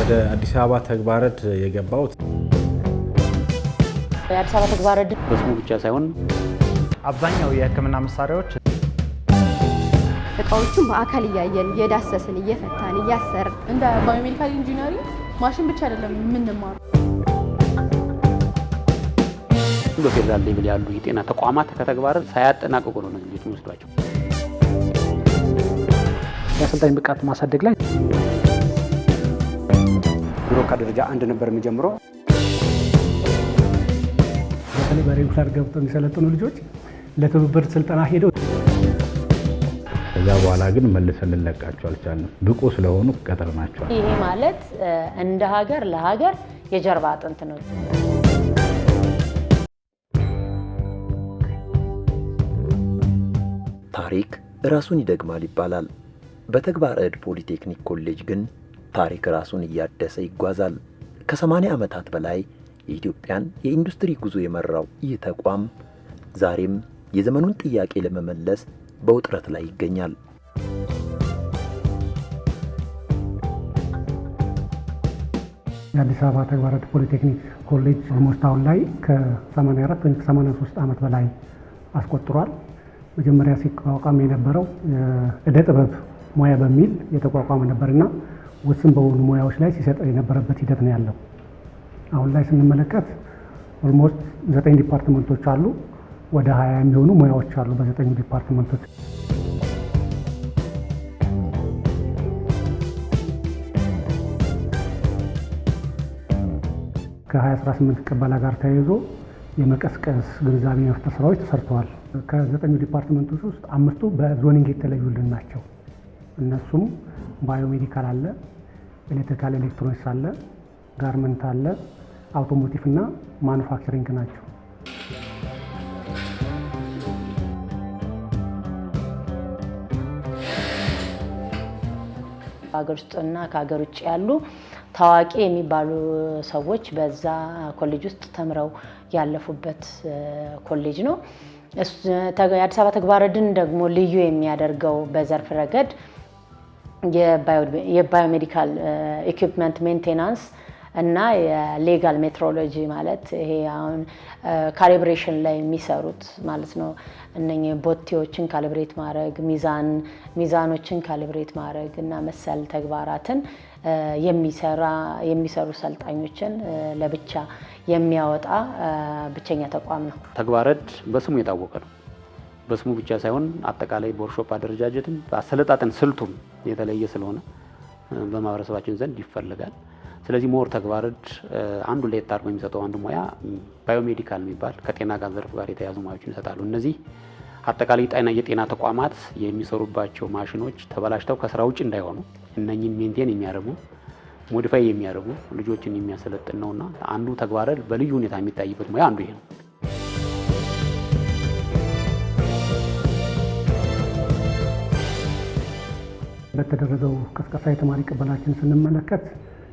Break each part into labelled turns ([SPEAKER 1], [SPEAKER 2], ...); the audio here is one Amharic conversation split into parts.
[SPEAKER 1] ወደ አዲስ አበባ ተግባረድ የገባሁት
[SPEAKER 2] የአዲስ አበባ ተግባረድ
[SPEAKER 3] በስሙ ብቻ ሳይሆን
[SPEAKER 4] አብዛኛው የሕክምና መሳሪያዎች
[SPEAKER 5] እቃዎቹን በአካል እያየን እየዳሰስን እየፈታን እያሰርን
[SPEAKER 6] እንደ ባዮሜዲካል ኢንጂነሪንግ ማሽን ብቻ አይደለም የምንማረው።
[SPEAKER 3] በፌደራል ሌቭል ያሉ የጤና ተቋማት ከተግባረድ ሳያጠናቅቁ ነው ልጆች የሚወስዷቸው።
[SPEAKER 4] የአሰልጣኝ ብቃት ማሳደግ ላይ
[SPEAKER 7] ብሮካ ደረጃ 1 ነበር የሚጀምረው።
[SPEAKER 8] በተለይ በሬጉላር ገብተው የሚሰለጥኑ ልጆች ለትብብር ስልጠና ሄደው
[SPEAKER 1] ከዛ በኋላ ግን መልሰን ልንለቃቸው አልቻልንም። ብቁ ስለሆኑ ቀጠርናቸዋል።
[SPEAKER 2] ይሄ ማለት እንደ ሀገር ለሀገር የጀርባ አጥንት ነው።
[SPEAKER 9] ታሪክ ራሱን ይደግማል ይባላል። በተግባረድ ፖሊቴክኒክ ኮሌጅ ግን ታሪክ ራሱን እያደሰ ይጓዛል። ከ80 ዓመታት በላይ የኢትዮጵያን የኢንዱስትሪ ጉዞ የመራው ይህ ተቋም ዛሬም የዘመኑን ጥያቄ ለመመለስ በውጥረት ላይ ይገኛል።
[SPEAKER 8] የአዲስ አበባ ተግባረድ ፖሊቴክኒክ ኮሌጅ ኦልሞስት አሁን ላይ ከ84 ወይም 83 ዓመት በላይ አስቆጥሯል። መጀመሪያ ሲቋቋም የነበረው እደ ጥበብ ሙያ በሚል የተቋቋመ ነበርና ውስን በሆኑ ሙያዎች ላይ ሲሰጥ የነበረበት ሂደት ነው ያለው። አሁን ላይ ስንመለከት ኦልሞስት 9 ዲፓርትመንቶች አሉ። ወደ 20 የሚሆኑ ሙያዎች አሉ በ9 ዲፓርትመንቶች። ከ2018 ቅበላ ጋር ተያይዞ የመቀስቀስ ግንዛቤ መፍጠር ስራዎች ተሰርተዋል። ከ9 ዲፓርትመንቶች ውስጥ 5ቱ በዞኒንግ የተለዩልን ናቸው። እነሱም ባዮሜዲካል አለ፣ ኤሌክትሪካል ኤሌክትሮኒክስ አለ፣ ጋርመንት አለ፣ አውቶሞቲቭ እና ማኑፋክቸሪንግ ናቸው።
[SPEAKER 2] ሀገር ውስጥና ከሀገር ውጭ ያሉ ታዋቂ የሚባሉ ሰዎች በዛ ኮሌጅ ውስጥ ተምረው ያለፉበት ኮሌጅ ነው። የአዲስ አበባ ተግባረድን ደግሞ ልዩ የሚያደርገው በዘርፍ ረገድ የባዮሜዲካል ኢኩዊፕመንት ሜንቴናንስ እና የሌጋል ሜትሮሎጂ ማለት ይሄ አሁን ካሊብሬሽን ላይ የሚሰሩት ማለት ነው። እነኚህ ቦቴዎችን ካሊብሬት ማድረግ፣ ሚዛኖችን ካሊብሬት ማድረግ እና መሰል ተግባራትን የሚሰሩ ሰልጣኞችን ለብቻ የሚያወጣ ብቸኛ ተቋም ነው።
[SPEAKER 3] ተግባረድ በስሙ የታወቀ ነው። በስሙ ብቻ ሳይሆን አጠቃላይ በወርክሾፕ አደረጃጀትም በአሰለጣጠን ስልቱም የተለየ ስለሆነ በማህበረሰባችን ዘንድ ይፈልጋል። ስለዚህ ሞር ተግባረድ አንዱ ለየት አድርጎ የሚሰጠው አንዱ ሙያ ባዮሜዲካል የሚባል ከጤና ጋር ዘርፍ ጋር የተያዙ ሙያዎችን ይሰጣሉ። እነዚህ አጠቃላይ የጤና ተቋማት የሚሰሩባቸው ማሽኖች ተበላሽተው ከስራ ውጭ እንዳይሆኑ እነኚህን ሜንቴን የሚያደርጉ ሞዲፋይ የሚያደርጉ ልጆችን የሚያሰለጥን ነውና አንዱ ተግባረድ በልዩ ሁኔታ የሚታይበት ሙያ አንዱ ይሄ ነው።
[SPEAKER 8] በተደረገው ቅስቀሳ የተማሪ ቅበላችን ስንመለከት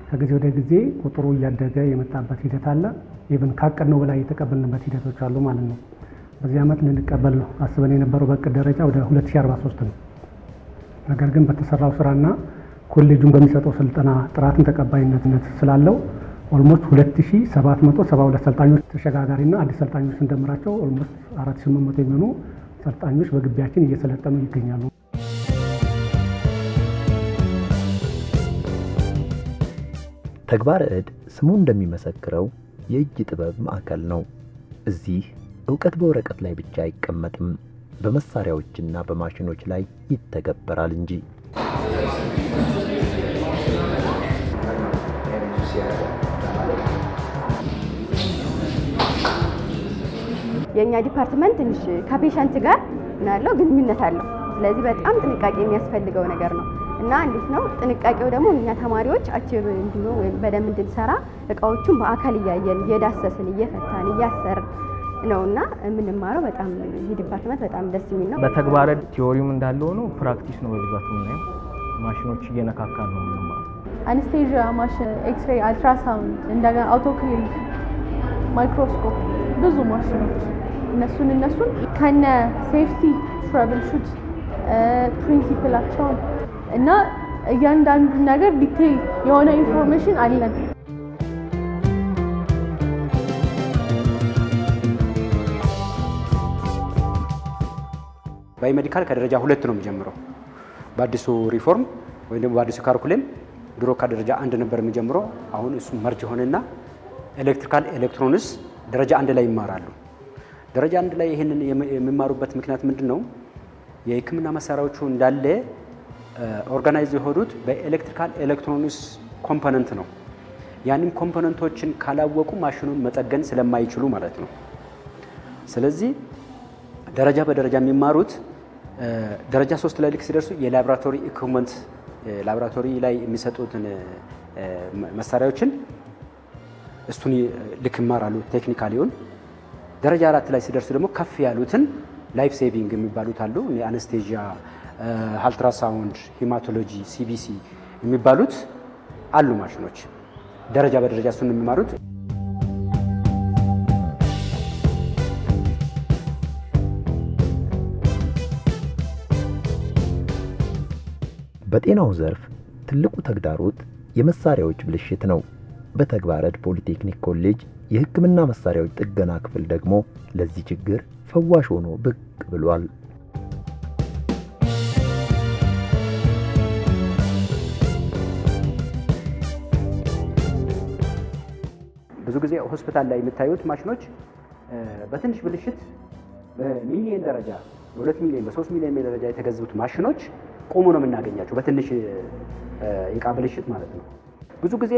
[SPEAKER 8] ከጊዜ ወደ ጊዜ ቁጥሩ እያደገ የመጣበት ሂደት አለ። ኢቭን ካቀድነው በላይ የተቀበልንበት ሂደቶች አሉ ማለት ነው። በዚህ ዓመት ልንቀበል ነው አስበን የነበረው በእቅድ ደረጃ ወደ 2043 ነው። ነገር ግን በተሰራው ስራና ኮሌጁን በሚሰጠው ስልጠና ጥራትን ተቀባይነት ስላለው ኦልሞስት 2772 ሰልጣኞች ተሸጋጋሪና አዲስ ሰልጣኞች ስንደምራቸው ኦልሞስት 4800 የሚሆኑ ሰልጣኞች በግቢያችን እየሰለጠኑ ይገኛሉ።
[SPEAKER 9] ተግባረድ ስሙ እንደሚመሰክረው የእጅ ጥበብ ማዕከል ነው። እዚህ ዕውቀት በወረቀት ላይ ብቻ አይቀመጥም፣ በመሳሪያዎችና በማሽኖች ላይ ይተገበራል እንጂ።
[SPEAKER 5] የኛ ዲፓርትመንት ትንሽ ከፔሸንት ጋር ያለው ግንኙነት አለው። ስለዚህ በጣም ጥንቃቄ የሚያስፈልገው ነገር ነው እና እንዴት ነው ጥንቃቄው ደግሞ እኛ ተማሪዎች አቺቭ እንዲሆኑ ወይም በደንብ እንድንሰራ እቃዎቹን በአካል እያየን እየዳሰስን እየፈታን እያሰርን ነውና የምንማረው። በጣም ይህ ዲፓርትመንት በጣም ደስ የሚል ነው።
[SPEAKER 4] በተግባረድ ቲዮሪውም እንዳለ ሆኖ ፕራክቲስ ነው በብዛት የምናየው። ማሽኖች እየነካካን ነው የምንማረው።
[SPEAKER 6] አነስቴዥያ ማሽን፣ ኤክስሬይ፣ አልትራሳውንድ፣ እንደገና አውቶክሌቭ፣ ማይክሮስኮፕ ብዙ ማሽኖች እነሱን ከነ ሴፍቲ ትራብል ሹት ፕሪንሲፕላቸውን እና እያንዳንዱ ነገር ዲቴይል የሆነ ኢንፎርሜሽን አለን።
[SPEAKER 7] ባዮሜዲካል ከደረጃ 2 ነው የሚጀምረው በአዲሱ ሪፎርም ወይም ደግሞ በአዲሱ ካሪኩለም። ድሮ ከደረጃ 1 ነበር የሚጀምረው። አሁን እሱ መርጅ ሆነና ኤሌክትሪካል ኤሌክትሮኒክስ ደረጃ 1 ላይ ይማራሉ። ደረጃ 1 ላይ ይሄንን የሚማሩበት ምክንያት ምንድነው? የሕክምና መሳሪያዎቹ እንዳለ ኦርጋናይዝ የሆኑት በኤሌክትሪካል ኤሌክትሮኒክስ ኮምፖነንት ነው። ያንን ኮምፖነንቶችን ካላወቁ ማሽኑን መጠገን ስለማይችሉ ማለት ነው። ስለዚህ ደረጃ በደረጃ የሚማሩት ደረጃ 3 ላይ ልክ ሲደርሱ የላቦራቶሪ ኢኩዊፕመንት ላቦራቶሪ ላይ የሚሰጡትን መሳሪያዎችን እሱን ልክ ይማራሉ ቴክኒካሊውን። ደረጃ 4 ላይ ሲደርሱ ደግሞ ከፍ ያሉትን ላይፍ ሴቪንግ የሚባሉት አሉ። አነስቴዥያ፣ አልትራሳውንድ፣ ሄማቶሎጂ፣ ሲቢሲ የሚባሉት አሉ ማሽኖች። ደረጃ በደረጃ እሱን የሚማሩት።
[SPEAKER 9] በጤናው ዘርፍ ትልቁ ተግዳሮት የመሳሪያዎች ብልሽት ነው። በተግባረ ዕድ ፖሊቴክኒክ ኮሌጅ የሕክምና መሳሪያዎች ጥገና ክፍል ደግሞ ለዚህ ችግር ፈዋሽ ሆኖ ብቅ ብሏል።
[SPEAKER 7] ብዙ ጊዜ ሆስፒታል ላይ የምታዩት ማሽኖች በትንሽ ብልሽት በሚሊዮን ደረጃ በ2 ሚሊዮን በ3 ሚሊዮን ደረጃ የተገዙት ማሽኖች ቆሞ ነው የምናገኛቸው፣ በትንሽ የዕቃ ብልሽት ማለት ነው። ብዙ ጊዜ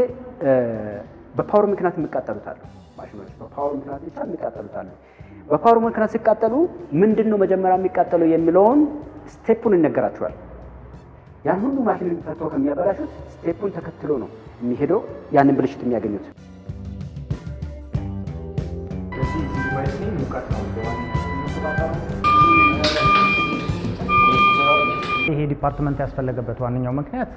[SPEAKER 7] በፓወር ምክንያት የሚቃጠሉታሉ ማሽኖች፣ በፓወር ምክንያት ብቻ የሚቃጠሉታሉ። በፓወር ምክንያት ሲቃጠሉ ምንድነው መጀመሪያ የሚቃጠለው የሚለውን ስቴፑን ይነገራቸዋል። ያን ሁሉ ማሽን ፈቶ ከሚያበላሹት ስቴፑን ተከትሎ ነው የሚሄደው ያንን ብልሽት የሚያገኙት።
[SPEAKER 10] ይሄ ዲፓርትመንት ያስፈለገበት ዋነኛው ምክንያት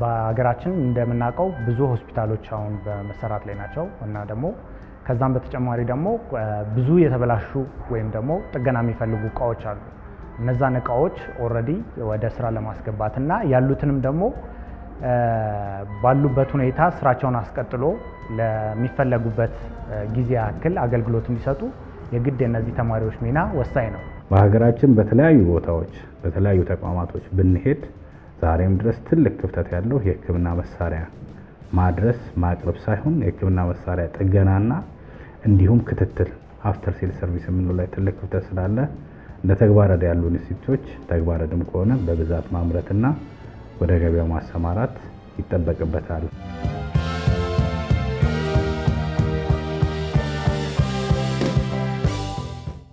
[SPEAKER 10] በሀገራችን እንደምናውቀው ብዙ ሆስፒታሎች አሁን በመሰራት ላይ ናቸው እና ደግሞ ከዛም በተጨማሪ ደግሞ ብዙ የተበላሹ ወይም ደግሞ ጥገና የሚፈልጉ እቃዎች አሉ። እነዛን እቃዎች ኦልሬዲ ወደ ስራ ለማስገባት እና ያሉትንም ደግሞ ባሉበት ሁኔታ ስራቸውን አስቀጥሎ ለሚፈለጉበት ጊዜ ያክል አገልግሎት እንዲሰጡ የግድ የነዚህ ተማሪዎች ሚና ወሳኝ ነው።
[SPEAKER 1] በሀገራችን በተለያዩ ቦታዎች በተለያዩ ተቋማቶች ብንሄድ ዛሬም ድረስ ትልቅ ክፍተት ያለው የሕክምና መሳሪያ ማድረስ ማቅረብ ሳይሆን የሕክምና መሳሪያ ጥገናና እንዲሁም ክትትል አፍተር ሴል ሰርቪስ የምንለው ላይ ትልቅ ክፍተት ስላለ እንደ ተግባረ ዕድ ያሉ ኢንስቲትዩቶች ተግባረ ዕድም ከሆነ በብዛት ማምረትና ወደ ገበያው ማሰማራት ይጠበቅበታል።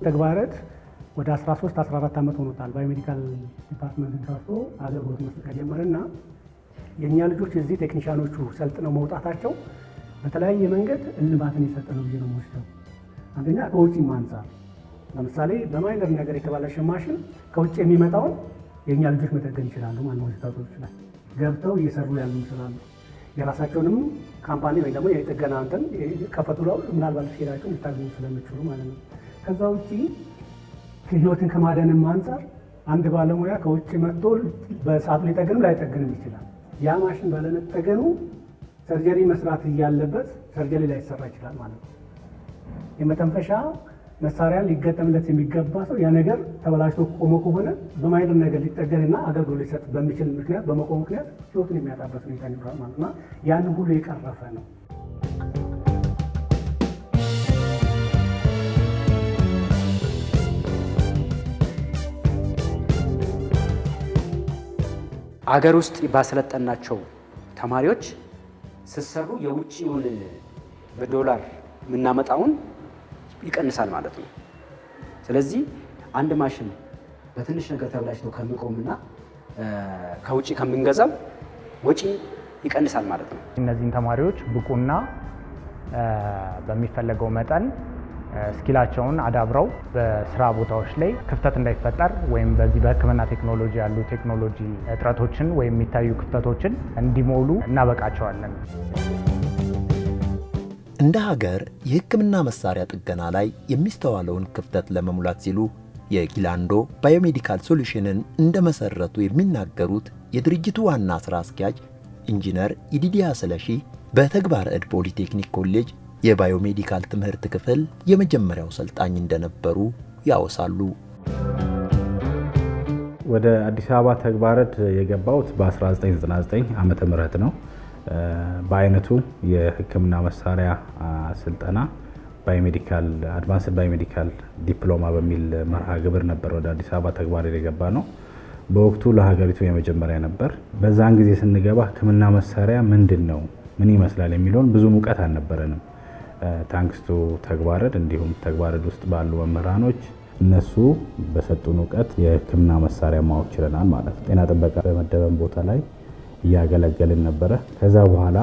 [SPEAKER 8] ተግባረ ዕድ ወደ 13-14 ዓመት ሆኖታል። ባዮሜዲካል ዲፓርትመንትን ከፍቶ አገልግሎት መስጠት ከጀመረና የእኛ ልጆች እዚህ ቴክኒሻኖቹ ሰልጥነው መውጣታቸው በተለያየ መንገድ እልባትን የሰጠ ነው ብዬ ነው የምወስደው። አንደኛ ከውጭም አንጻር ለምሳሌ በማይነር ነገር የተባለሽ ማሽን ከውጭ የሚመጣውን የእኛ ልጆች መጠገን ይችላሉ። ማን ሆስፒታሎች ላይ ገብተው እየሰሩ ያሉ ይችላሉ። የራሳቸውንም ካምፓኒ ወይ ደግሞ የጥገና እንትን ከፈቱ ነው ምናልባት ሄዳቸው ሊታገኙ ስለሚችሉ ማለት ነው። ከዛ ውጪ ህይወትን ከማዳንም አንጻር አንድ ባለሙያ ከውጭ መጥቶ በሰዓቱ ሊጠገንም ላይጠገንም ይችላል። ያ ማሽን ባለመጠገኑ ሰርጀሪ መስራት እያለበት ሰርጀሪ ላይ ይሰራ ይችላል ማለት ነው። የመተንፈሻ መሳሪያ ሊገጠምለት የሚገባ ሰው ያ ነገር ተበላሽቶ ቆሞ ከሆነ በማይነር ነገር ሊጠገንና አገልግሎት ሊሰጥ በሚችል ምክንያት በመቆም ምክንያት ህይወቱን የሚያጣበት ሁኔታ ይኖራል ማለት ነው። ያን ሁሉ የቀረፈ ነው።
[SPEAKER 7] አገር ውስጥ ባሰለጠናቸው ተማሪዎች ሲሰሩ የውጭውን በዶላር የምናመጣውን ይቀንሳል ማለት ነው። ስለዚህ አንድ ማሽን በትንሽ ነገር ተበላሽቶ ከሚቆምና ከውጭ ከምንገዛው ወጪ ይቀንሳል ማለት ነው።
[SPEAKER 10] እነዚህን ተማሪዎች ብቁና በሚፈለገው መጠን ስኪላቸውን አዳብረው በስራ ቦታዎች ላይ ክፍተት እንዳይፈጠር ወይም በዚህ በሕክምና ቴክኖሎጂ ያሉ ቴክኖሎጂ እጥረቶችን ወይም የሚታዩ ክፍተቶችን እንዲሞሉ እናበቃቸዋለን።
[SPEAKER 9] እንደ ሀገር የሕክምና መሳሪያ ጥገና ላይ የሚስተዋለውን ክፍተት ለመሙላት ሲሉ የጊላንዶ ባዮሜዲካል ሶሉሽንን እንደመሰረቱ የሚናገሩት የድርጅቱ ዋና ስራ አስኪያጅ ኢንጂነር ኢዲዲያ ስለሺ በተግባረ ዕድ ፖሊቴክኒክ ኮሌጅ የባዮሜዲካል ትምህርት ክፍል የመጀመሪያው ሰልጣኝ እንደነበሩ ያወሳሉ።
[SPEAKER 1] ወደ አዲስ አበባ ተግባረ ዕድ የገባሁት በ1999 ዓመተ ምህረት ነው። በአይነቱ የሕክምና መሳሪያ ስልጠና ባዮሜዲካል አድቫንስድ ባዮሜዲካል ዲፕሎማ በሚል መርሃ ግብር ነበር ወደ አዲስ አበባ ተግባረ ዕድ የገባ ነው። በወቅቱ ለሀገሪቱ የመጀመሪያ ነበር። በዛን ጊዜ ስንገባ ሕክምና መሳሪያ ምንድነው፣ ምን ይመስላል የሚለውን ብዙ ሙቀት አልነበረንም። ታንክስቱ ተግባረ ዕድ እንዲሁም ተግባረ ዕድ ውስጥ ባሉ መምህራኖች እነሱ በሰጡን እውቀት የሕክምና መሳሪያ ማወቅ ችለናል ማለት ነው። ጤና ጥበቃ በመደበን ቦታ ላይ እያገለገልን ነበረ። ከዛ በኋላ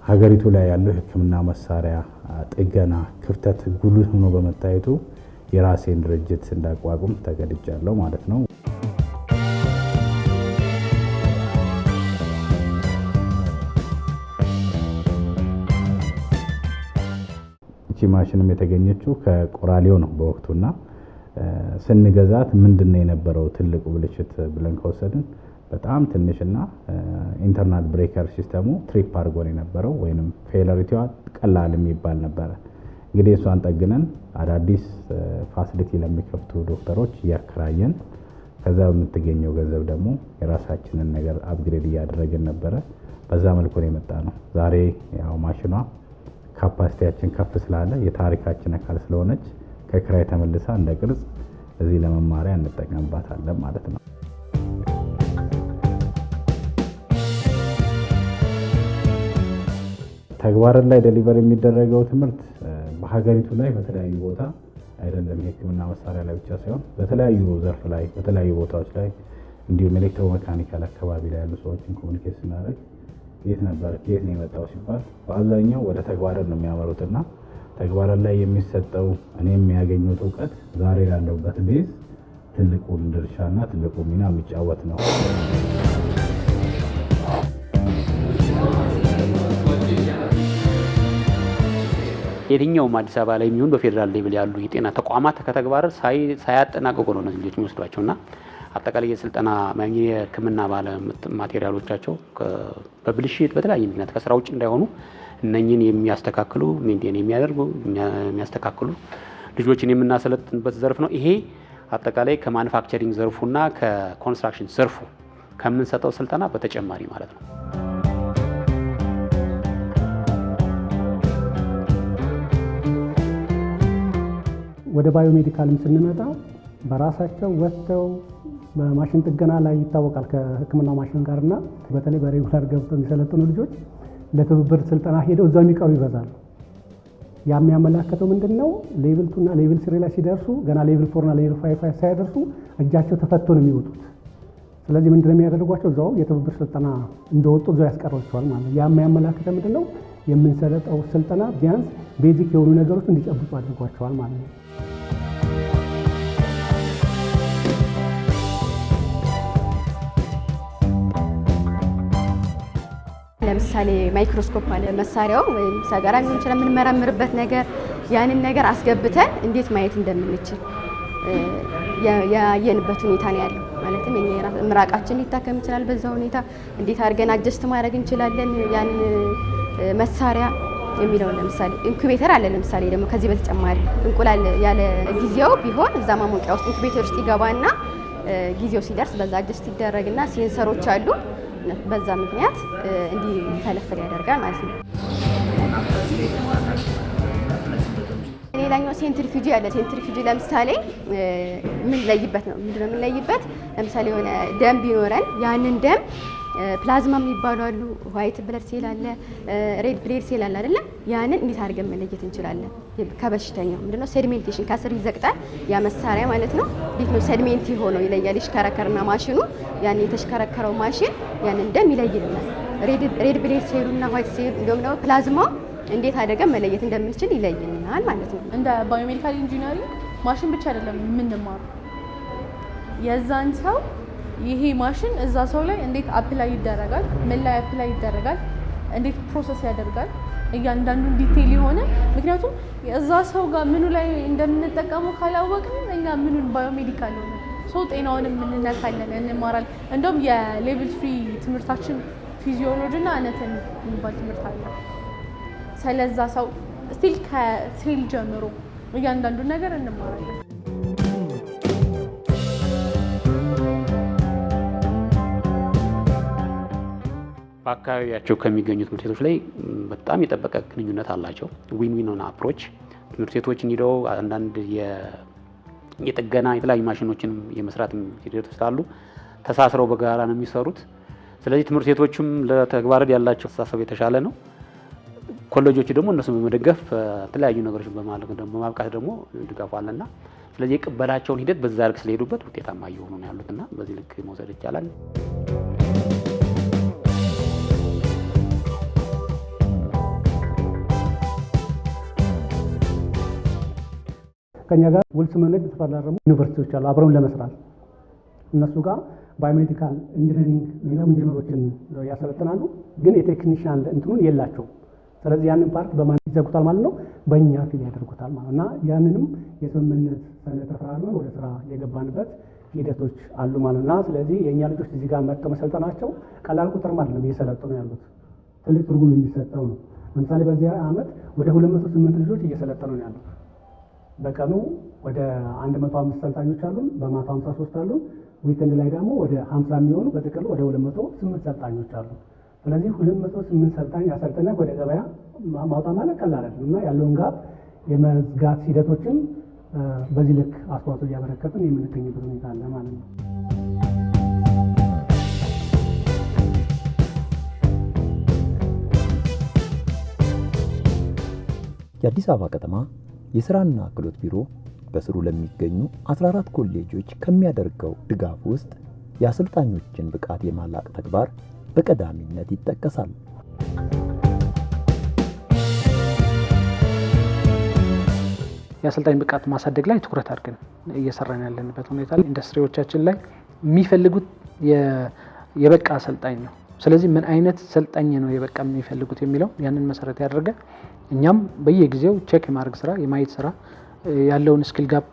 [SPEAKER 1] ሀገሪቱ ላይ ያለው የሕክምና መሳሪያ ጥገና ክፍተት ጉልህ ሆኖ በመታየቱ የራሴን ድርጅት እንዳቋቁም ተገድጃለሁ ማለት ነው። እቺ ማሽንም የተገኘችው ከቆራሌው ነው በወቅቱና ስንገዛት ምንድነው የነበረው ትልቁ ብልሽት ብለን ከወሰድን በጣም ትንሽና ኢንተርናል ብሬከር ሲስተሙ ትሪፕ አድርጎን የነበረው ወይንም ፌለሪቲዋ ቀላል የሚባል ነበረ። እንግዲህ እሷን ጠግነን አዳዲስ ፋሲሊቲ ለሚከፍቱ ዶክተሮች እያከራየን ከዛ በምትገኘው ገንዘብ ደግሞ የራሳችንን ነገር አፕግሬድ እያደረግን ነበረ። በዛ መልኩ ነው የመጣ ነው። ዛሬ ያው ማሽኗ ካፓሲቲያችን ከፍ ስላለ የታሪካችን አካል ስለሆነች ከክራይ ተመልሳ እንደ ቅርጽ እዚህ ለመማሪያ እንጠቀምባታለን ማለት ነው። ተግባረ ዕድ ላይ ዴሊቨር የሚደረገው ትምህርት በሀገሪቱ ላይ በተለያዩ ቦታ አይደለም፣ የሕክምና መሳሪያ ላይ ብቻ ሳይሆን በተለያዩ ዘርፍ ላይ በተለያዩ ቦታዎች ላይ እንዲሁም ኤሌክትሮሜካኒካል አካባቢ ላይ ያሉ ሰዎችን ኮሙኒኬት ስናደርግ የት ነው የመጣው ሲባል በአብዛኛው ወደ ተግባረ ዕድ ነው የሚያመሩትና ተግባረ ዕድ ላይ የሚሰጠው እኔ የሚያገኙት እውቀት ዛሬ ላለሁበት ቤዝ ትልቁን ድርሻና ትልቁ ሚና የሚጫወት ነው።
[SPEAKER 3] የትኛውም አዲስ አበባ ላይ የሚሆን በፌዴራል ሌቭል ያሉ የጤና ተቋማት ከተግባረ ዕድ ሳያጠናቅቁ ነው እነዚህ ልጆች የሚወስዷቸውና አጠቃላይ የስልጠና የሕክምና ባለ ማቴሪያሎቻቸው በብልሽት በተለያየ ምክንያት ከስራ ውጭ እንዳይሆኑ እነኝን የሚያስተካክሉ ሜንቴን የሚያደርጉ የሚያስተካክሉ ልጆችን የምናሰለጥንበት ዘርፍ ነው። ይሄ አጠቃላይ ከማኑፋክቸሪንግ ዘርፉና ከኮንስትራክሽን ዘርፉ ከምንሰጠው ስልጠና በተጨማሪ ማለት ነው።
[SPEAKER 8] ወደ ባዮሜዲካልም ስንመጣ በራሳቸው ወጥተው በማሽን ጥገና ላይ ይታወቃል ከሕክምና ማሽን ጋርና በተለይ በሬጉላር ገብተው የሚሰለጥኑ ልጆች ለትብብር ስልጠና ሄደው እዛው የሚቀሩ ይበዛሉ። ያ የሚያመላክተው ምንድነው? ሌቭል 2 እና ሌቭል 3 ላይ ሲደርሱ ገና ሌቭል 4 እና ሌቭል 5 ሳይደርሱ እጃቸው ተፈቶ ነው የሚወጡት። ስለዚህ ምንድነው የሚያደርጓቸው? እዛው የትብብር ስልጠና እንደወጡ እዛው ያስቀሯቸዋል ማለት ነው። ያ የሚያመላክተው ምንድነው? የምንሰጠው ስልጠና ቢያንስ ቤዚክ የሆኑ ነገሮች እንዲጨብጡ አድርጓቸዋል ማለት ነው።
[SPEAKER 5] ለምሳሌ ማይክሮስኮፕ አለ መሳሪያው ወይም ሰገራ ምን ይችላል የምንመረምርበት ነገር ያንን ነገር አስገብተን እንዴት ማየት እንደምንችል ያየንበት ሁኔታ ነው ያለው። ማለትም ምራቃችን ሊታከም ይችላል። በዛ ሁኔታ እንዴት አድርገን አጀስት ማድረግ እንችላለን ያን መሳሪያ የሚለው ለምሳሌ ኢንኩቤተር አለ። ለምሳሌ ደግሞ ከዚህ በተጨማሪ እንቁላል ያለ ጊዜው ቢሆን እዛ ማሞቂያ ውስጥ ኢንኩቤተር ውስጥ ይገባና ጊዜው ሲደርስ በዛ አጀስት ይደረግና ሴንሰሮች አሉ። በዛ ምክንያት እንዲፈለፈል ያደርጋል ማለት ነው። ሌላኛው ሴንትሪፊዩጅ አለ። ሴንትሪፊዩጅ ለምሳሌ ምን ለይበት ነው? ምንድነው ምን ለይበት? ለምሳሌ የሆነ ደም ቢኖረን ያንን ደም ፕላዝማ የሚባሉ አሉ፣ ዋይት ብለድ ሴል አለ፣ ሬድ ብለድ ሴል አለ አይደለ? ያንን እንዴት አድርገን መለየት እንችላለን? ከበሽተኛው ምንድነው ሴድሜንቴሽን ከስር ይዘቅጣል ያ መሳሪያ ማለት ነው። እንዴት ነው ሴድሜንት ሆኖ ይለያል? ይሽከረከርና ማሽኑ ያን የተሽከረከረው ማሽን ያንን ደም ይለይልናል። ሬድ ብለድ ሴሉና ዋይት ሴል እንደውም ደግሞ ፕላዝማው እንዴት አድርገን መለየት እንደምንችል ይለይልናል ማለት ነው።
[SPEAKER 6] እንደ ባዮሜዲካል ኢንጂነሪንግ ማሽን ብቻ አይደለም የምንማረው የዛን ሰው ይሄ ማሽን እዛ ሰው ላይ እንዴት አፕላይ ይደረጋል፣ ምን ላይ አፕላይ ይደረጋል፣ እንዴት ፕሮሰስ ያደርጋል፣ እያንዳንዱን ዲቴይል የሆነ ምክንያቱም እዛ ሰው ጋር ምኑ ላይ እንደምንጠቀመው ካላወቅን እኛ ምኑን ባዮሜዲካል ነው ጤናውንም እንነካለን እንማራለን። እንደውም የሌቭል 3 ትምህርታችን ፊዚዮሎጂ እና አናቶሚ የሚባል ትምህርት አለ። ስለዛ ሰው ስቲል ከሴል ጀምሮ እያንዳንዱን ነገር እንማራለን።
[SPEAKER 3] በአካባቢያቸው ከሚገኙ ትምህርት ቤቶች ላይ በጣም የጠበቀ ግንኙነት አላቸው። ዊን ዊን ሆነ አፕሮች ትምህርት ቤቶችን ሄደው አንዳንድ የጥገና የተለያዩ ማሽኖችን የመስራት ሂደቶች ስላሉ ተሳስረው በጋራ ነው የሚሰሩት። ስለዚህ ትምህርት ቤቶችም ለተግባር ዕድ ያላቸው አስተሳሰብ የተሻለ ነው። ኮሌጆች ደግሞ እነሱን በመደገፍ የተለያዩ ነገሮችን በማብቃት ደግሞ ድጋፍ አለና ስለዚህ የቅበላቸውን ሂደት በዛ ልክ ስለሄዱበት ውጤታማ እየሆኑ ነው ያሉትና በዚህ ልክ መውሰድ ይቻላል።
[SPEAKER 8] ከኛ ጋር ውል ስምምነት የተፈራረሙ ዩኒቨርሲቲዎች አሉ አብረውን ለመስራት እነሱ ጋር ባዮሜዲካል ኢንጂነሪንግ ሌላም ኢንጂነሮችን ያሰለጥናሉ፣ ግን የቴክኒሻን እንትኑን የላቸው። ስለዚህ ያንን ፓርት በማን ይዘጉታል ማለት ነው? በእኛ ፊል ያደርጉታል ማለት እና ያንንም የስምምነት ሰነድ ተፈራርመን ወደ ስራ የገባንበት ሂደቶች አሉ ማለት እና ስለዚህ የእኛ ልጆች እዚህ ጋር መጥተው መሰልጠናቸው ቀላል ቁጥር ማለት ነው እየሰለጠኑ ያሉት ትልቅ ትርጉም የሚሰጠው ነው። ለምሳሌ በዚህ ዓመት ወደ 208 ልጆች እየሰለጠኑ ነው ያሉት። በቀኑ ወደ 105 ሰልጣኞች አሉን፣ በማታ 53 አሉን። ዊክንድ ላይ ደግሞ ወደ 50 የሚሆኑ በጥቅሉ ወደ 208 ሰልጣኞች አሉ። ስለዚህ 208 ሰልጣኝ አሰልጥነ ወደ ገበያ ማውጣት ማለት ቀላል አይደለም እና ያለውን ጋር የመዝጋት ሂደቶችን በዚህ ልክ አስተዋጽኦ እያበረከትን የምንገኝበት ሁኔታ አለ ማለት ነው።
[SPEAKER 9] የአዲስ አበባ ከተማ የሥራና ክህሎት ቢሮ በስሩ ለሚገኙ 14 ኮሌጆች ከሚያደርገው ድጋፍ ውስጥ የአሰልጣኞችን ብቃት የማላቅ ተግባር በቀዳሚነት ይጠቀሳል።
[SPEAKER 11] የአሰልጣኝ ብቃት ማሳደግ ላይ ትኩረት አድርገን እየሰራን ያለንበት ሁኔታ ላይ ኢንዱስትሪዎቻችን ላይ የሚፈልጉት የበቃ አሰልጣኝ ነው። ስለዚህ ምን አይነት ሰልጣኝ ነው የበቃ የሚፈልጉት የሚለው ያንን መሰረት ያደረገ እኛም በየጊዜው ቼክ የማድረግ ስራ የማየት ስራ ያለውን ስኪል ጋፕ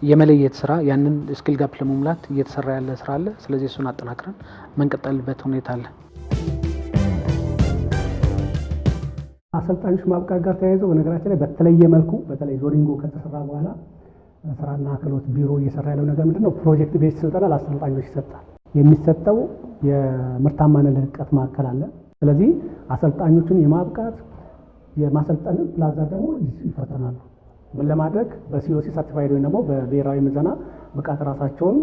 [SPEAKER 11] የመለየት ስራ ያንን ስኪል ጋፕ ለመሙላት እየተሰራ ያለ ስራ አለ። ስለዚህ እሱን አጠናክረን መንቀጠልበት ሁኔታ አለ።
[SPEAKER 8] አሰልጣኞች ማብቃት ጋር ተያይዞ በነገራችን ላይ በተለየ መልኩ በተለይ ዞሪንጎ ከተሰራ በኋላ ስራና ክህሎት ቢሮ እየሰራ ያለው ነገር ምንድነው? ፕሮጀክት ቤዝ ስልጠና ለአሰልጣኞች ይሰጣል። የሚሰጠው የምርታማነት ልህቀት ማዕከል አለ። ስለዚህ አሰልጣኞችን የማብቃት የማሰልጠን ፕላዛ ደግሞ ይፈተናሉ። ምን ለማድረግ በሲኦሲ ሰርቲፋይድ ወይም ደግሞ በብሔራዊ ምዘና ብቃት ራሳቸውን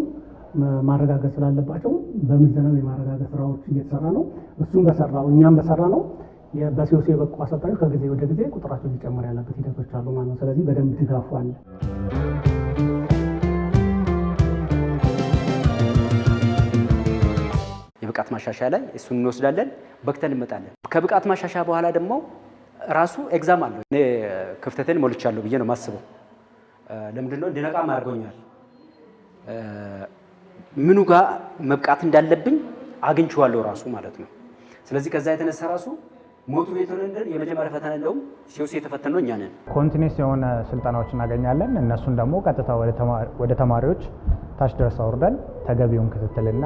[SPEAKER 8] ማረጋገጥ ስላለባቸው በምዘናው የማረጋገጥ ስራዎች እየተሰራ ነው። እሱም በሰራው እኛም በሰራ ነው በሲኦሲ የበቁ አሰልጣኞች ከጊዜ ወደ ጊዜ ቁጥራቸው እየጨመረ ያለበት ሂደቶች አሉ ማለት ነው። ስለዚህ በደንብ ድጋፉ አለ።
[SPEAKER 7] የብቃት ማሻሻያ ላይ እሱን እንወስዳለን፣ በክተን እንመጣለን። ከብቃት ማሻሻያ በኋላ ደግሞ ራሱ ኤግዛም አለው። እኔ ክፍተቴን ሞልቻለሁ ብዬ ነው የማስበው። ለምንድን ነው እንድነቃም አድርጎኛል። ምኑ ጋር መብቃት እንዳለብኝ አግኝቼዋለሁ ራሱ ማለት ነው። ስለዚህ ከዛ የተነሳ ራሱ ሞቲቬት ሆነን የመጀመሪያ ፈተና እንደውም ሲኦሲ የተፈተነው እኛ ነን።
[SPEAKER 10] ኮንቲኒስ የሆነ ስልጠናዎች እናገኛለን። እነሱን ደግሞ ቀጥታ ወደ ተማሪዎች ታች ድረስ አውርደን ተገቢውን ክትትልና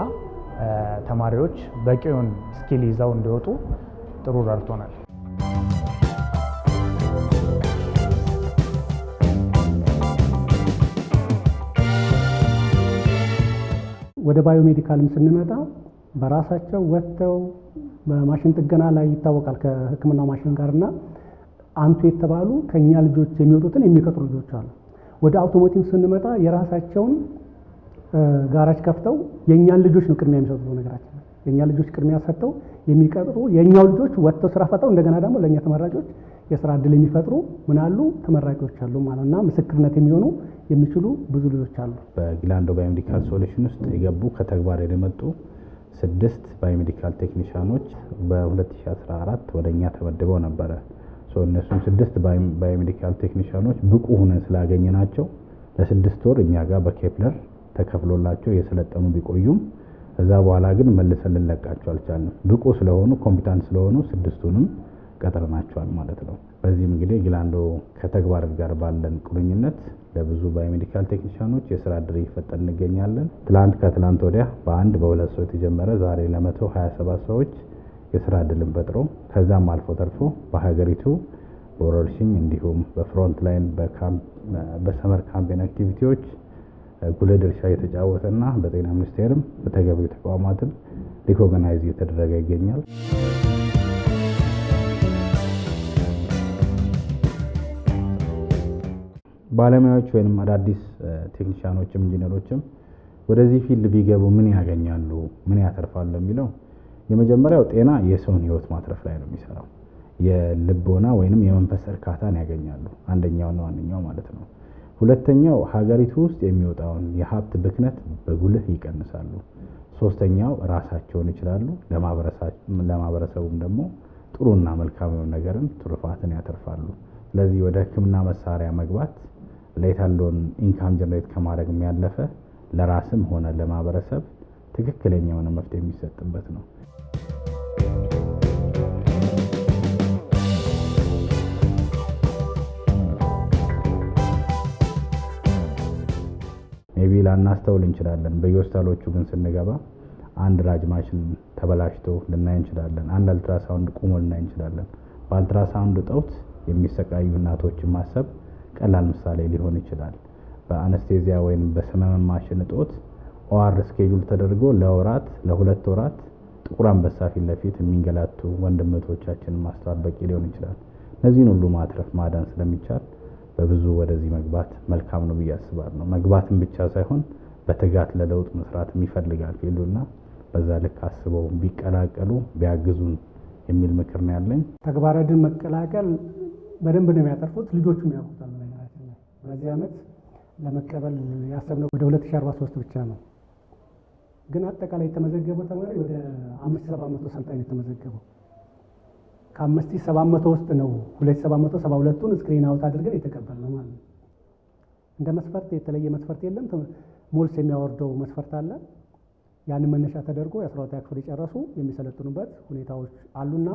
[SPEAKER 10] ተማሪዎች በቂውን ስኪል ይዘው እንዲወጡ ጥሩ ረድቶናል።
[SPEAKER 8] ወደ ባዮሜዲካልም ስንመጣ በራሳቸው ወጥተው በማሽን ጥገና ላይ ይታወቃል ከሕክምና ማሽን ጋርና አንቱ የተባሉ ከኛ ልጆች የሚወጡትን የሚቀጥሩ ልጆች አሉ። ወደ አውቶሞቲቭ ስንመጣ የራሳቸውን ጋራጅ ከፍተው የኛን ልጆች ነው ቅድሚያ የሚሰጡት። ነገራችን የኛ ልጆች ቅድሚያ ሰጥተው የሚቀጥሩ የኛው ልጆች ወጥተው ስራ ፈጥረው እንደገና ደግሞ ለኛ ተመራቂዎች የስራ እድል የሚፈጥሩ ምን አሉ ተመራቂዎች አሉ ማለትና ምስክርነት የሚሆኑ የሚችሉ ብዙ ልጆች አሉ።
[SPEAKER 1] በጊላንዶ ባዮሜዲካል ሶሉሽን ውስጥ የገቡ ከተግባር የመጡ 6 ባዮሜዲካል ቴክኒሻኖች በ2014 ወደኛ ተመድበው ነበረ። እነሱም 6 ባዮሜዲካል ቴክኒሻኖች ብቁ ሆነን ስላገኘናቸው ለ6 ወር እኛ ጋር በኬፕለር ተከፍሎላቸው የሰለጠኑ ቢቆዩም እዛ በኋላ ግን መልሰን ልንለቃቸው አልቻልንም። ብቁ ስለሆኑ ኮምፒታንት ስለሆኑ 6ቱንም ቀጥረናቸዋል ማለት ነው። በዚህም እንግዲህ ጊላንዶ ከተግባር ጋር ባለን ቁርኝነት ለብዙ ባዮሜዲካል ቴክኒሻኖች የስራ ዕድል እየፈጠን እንገኛለን። ከትላንት ወዲያ በ2 ሰው የተጀመረ ዛሬ ለ127 ሰዎች የስራ ዕድልን ፈጥሮ ከዛም አልፎ ተርፎ በሀገሪቱ በወረርሽኝ እንዲሁም በፍሮንት ላይን በሰመር ካምፔን አክቲቪቲዎች ጉልህ ድርሻ እየተጫወተና በጤና ሚኒስቴርም በተገቢው ተቋማትም ሪኮግናይዝ እየተደረገ ይገኛል። ባለሙያዎች ወይም አዳዲስ ቴክኒሻኖችም ኢንጂነሮችም ወደዚህ ፊልድ ቢገቡ ምን ያገኛሉ፣ ምን ያተርፋሉ የሚለው የመጀመሪያው ጤና የሰውን ህይወት ማትረፍ ላይ ነው የሚሰራው። የልቦና ወይንም የመንፈስ እርካታን ያገኛሉ። አንደኛውና ዋነኛው ማለት ነው። ሁለተኛው ሀገሪቱ ውስጥ የሚወጣውን የሀብት ብክነት በጉልህ ይቀንሳሉ። ሶስተኛው ራሳቸውን ይችላሉ። ለማህበረሰቡም ደግሞ ጥሩና መልካም ነገርን ትሩፋትን ያተርፋሉ። ስለዚህ ወደ ህክምና መሳሪያ መግባት ሌታሎን ኢንካም ጀነሬት ከማድረግ የሚያለፈ ለራስም ሆነ ለማህበረሰብ ትክክለኛ የሆነ መፍትሄ የሚሰጥበት ነው። ሜቢ ላናስተውል እንችላለን። በየሆስፒታሎቹ ግን ስንገባ አንድ ራጅ ማሽን ተበላሽቶ ልናይ እንችላለን። አንድ አልትራሳውንድ ቆሞ ልናይ እንችላለን። በአልትራሳውንድ እጦት የሚሰቃዩ እናቶችን ማሰብ ቀላል ምሳሌ ሊሆን ይችላል። በአነስቴዚያ ወይም በሰመመን ማሽን እጦት ኦአር ስኬጁል ተደርጎ ለ2 ወራት ጥቁር አንበሳ ፊት ለፊት የሚንገላቱ ወንድሞቻችንን ማስተዋል በቂ ሊሆን ይችላል። እነዚህን ሁሉ ማትረፍ ማዳን ስለሚቻል በብዙ ወደዚህ መግባት መልካም ነው ብዬ አስባለሁ። መግባትም ብቻ ሳይሆን በትጋት ለለውጥ መስራት ይፈልጋል ፊልዱና በዛ ልክ አስበው ቢቀላቀሉ ቢያግዙን የሚል ምክር ነው ያለኝ።
[SPEAKER 8] ተግባረ ዕድን መቀላቀል በደንብ ነው የሚያተርፉት። ልጆቹም ያውቁታል። ነገራችን ላይ በዚህ ዓመት ለመቀበል ያሰብነው ወደ 2043 ብቻ ነው። ግን አጠቃላይ የተመዘገበው ተማሪ ወደ 5700 ሰልጣኝ የተመዘገበው ከ5700 ውስጥ ነው 2772ቱን ስክሪን አውት አድርገን የተቀበልነው ማለት ነው። እንደ መስፈርት የተለየ መስፈርት የለም። ሞልስ የሚያወርደው መስፈርት አለ። ያን መነሻ ተደርጎ የ12ኛ ክፍል የጨረሱ የሚሰለጥኑበት ሁኔታዎች አሉና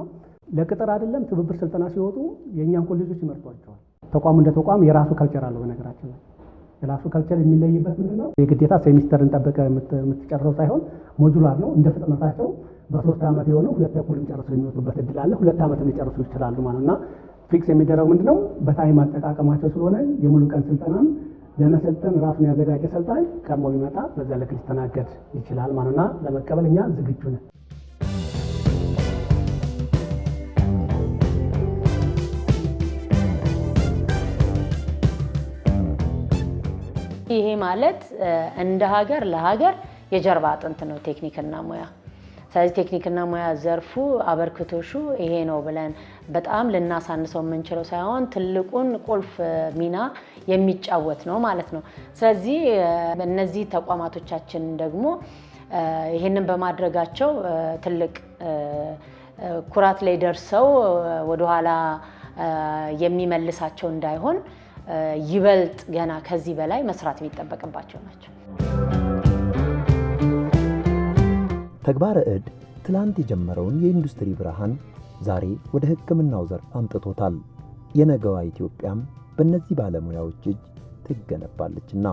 [SPEAKER 8] ለቅጥር አይደለም ትብብር ስልጠና ሲወጡ የእኛን ኮሌጆች ይመርጧቸዋል። ተቋሙ እንደ ተቋም የራሱ ካልቸር አለው። በነገራችን ላይ የራሱ ካልቸር የሚለይበት ምንድነው? የግዴታ ሴሚስተርን ጠብቀ የምትጨርሰው ሳይሆን ሞጁላር ነው። እንደ ፍጥነታቸው በ3 ዓመት የሆነው 2 ተኩልም ጨርሰው የሚወጡበት እድል አለ። 2 ዓመትም ሊጨርሱ ይችላሉ ማለት እና ፊክስ የሚደረገው ምንድነው? በታይም አጠቃቀማቸው ስለሆነ የሙሉ ቀን ስልጠናም ለመሰልጠን ራሱን ያዘጋጀ ሰልጣኝ ቀድሞ ቢመጣ በዛ ልክ ሊስተናገድ ይችላል ማለትና ለመቀበል እኛ ዝግጁ ነን።
[SPEAKER 2] ይሄ ማለት እንደ ሀገር ለሀገር የጀርባ አጥንት ነው ቴክኒክና ሙያ። ስለዚህ ቴክኒክና ሙያ ዘርፉ አበርክቶሹ ይሄ ነው ብለን በጣም ልናሳንሰው የምንችለው ሳይሆን ትልቁን ቁልፍ ሚና የሚጫወት ነው ማለት ነው። ስለዚህ እነዚህ ተቋማቶቻችን ደግሞ ይሄንን በማድረጋቸው ትልቅ ኩራት ላይ ደርሰው ወደኋላ የሚመልሳቸው እንዳይሆን ይበልጥ ገና ከዚህ በላይ መስራት የሚጠበቅባቸው ናቸው።
[SPEAKER 9] ተግባረ ዕድ ትላንት የጀመረውን የኢንዱስትሪ ብርሃን ዛሬ ወደ ሕክምናው ዘርፍ አምጥቶታል። የነገዋ ኢትዮጵያም በእነዚህ ባለሙያዎች እጅ ትገነባለችና